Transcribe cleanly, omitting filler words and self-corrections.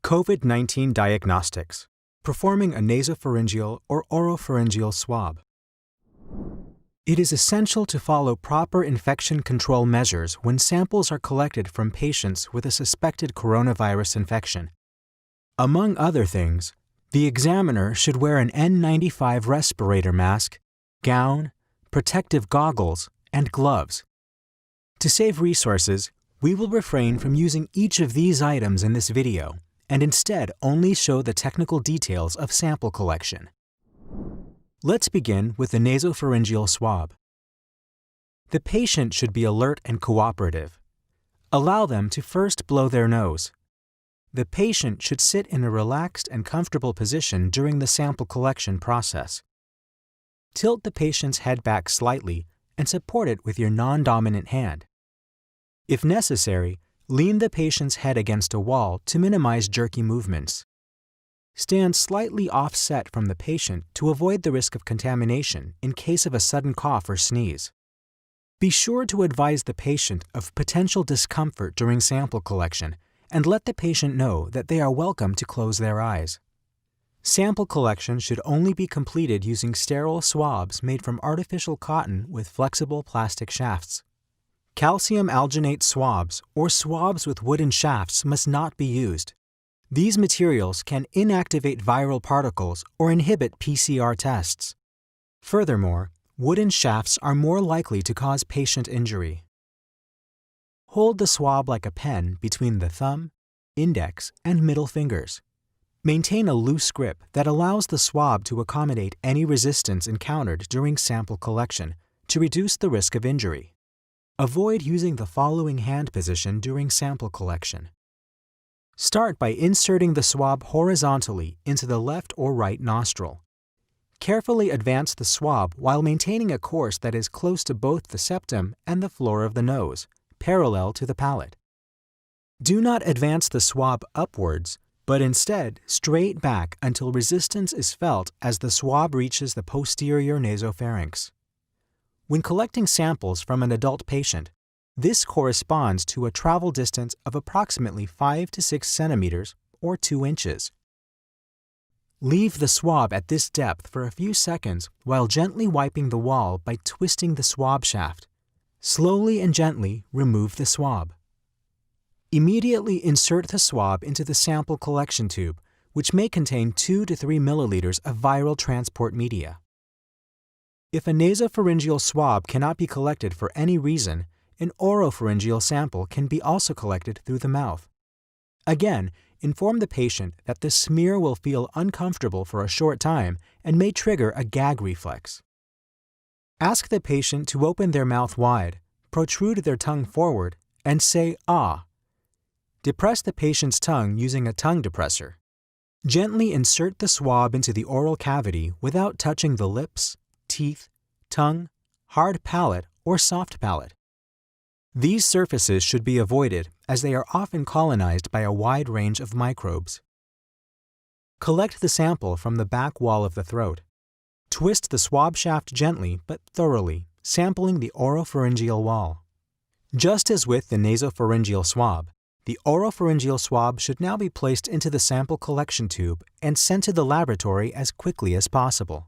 COVID-19 diagnostics, performing a nasopharyngeal or oropharyngeal swab. It is essential to follow proper infection control measures when samples are collected from patients with a suspected coronavirus infection. Among other things, the examiner should wear an N95 respirator mask, gown, protective goggles, and gloves. To save resources, we will refrain from using each of these items in this video and instead only show the technical details of sample collection. Let's begin with the nasopharyngeal swab. The patient should be alert and cooperative. Allow them to first blow their nose. The patient should sit in a relaxed and comfortable position during the sample collection process. Tilt the patient's head back slightly and support it with your non-dominant hand. If necessary, lean the patient's head against a wall to minimize jerky movements. Stand slightly offset from the patient to avoid the risk of contamination in case of a sudden cough or sneeze. Be sure to advise the patient of potential discomfort during sample collection and let the patient know that they are welcome to close their eyes. Sample collection should only be completed using sterile swabs made from artificial cotton with flexible plastic shafts. Calcium alginate swabs or swabs with wooden shafts must not be used. These materials can inactivate viral particles or inhibit PCR tests. Furthermore, wooden shafts are more likely to cause patient injury. Hold the swab like a pen between the thumb, index, and middle fingers. Maintain a loose grip that allows the swab to accommodate any resistance encountered during sample collection to reduce the risk of injury. Avoid using the following hand position during sample collection. Start by inserting the swab horizontally into the left or right nostril. Carefully advance the swab while maintaining a course that is close to both the septum and the floor of the nose, parallel to the palate. Do not advance the swab upwards, but instead straight back until resistance is felt as the swab reaches the posterior nasopharynx. When collecting samples from an adult patient, this corresponds to a travel distance of approximately 5 to 6 centimeters or 2 inches. Leave the swab at this depth for a few seconds while gently wiping the wall by twisting the swab shaft. Slowly and gently remove the swab. Immediately insert the swab into the sample collection tube, which may contain 2 to 3 milliliters of viral transport media. If a nasopharyngeal swab cannot be collected for any reason, an oropharyngeal sample can be also collected through the mouth. Again, inform the patient that the smear will feel uncomfortable for a short time and may trigger a gag reflex. Ask the patient to open their mouth wide, protrude their tongue forward, and say "ah." Depress the patient's tongue using a tongue depressor. Gently insert the swab into the oral cavity without touching the lips, teeth, tongue, hard palate, or soft palate. These surfaces should be avoided as they are often colonized by a wide range of microbes. Collect the sample from the back wall of the throat. Twist the swab shaft gently but thoroughly, sampling the oropharyngeal wall. Just as with the nasopharyngeal swab, the oropharyngeal swab should now be placed into the sample collection tube and sent to the laboratory as quickly as possible.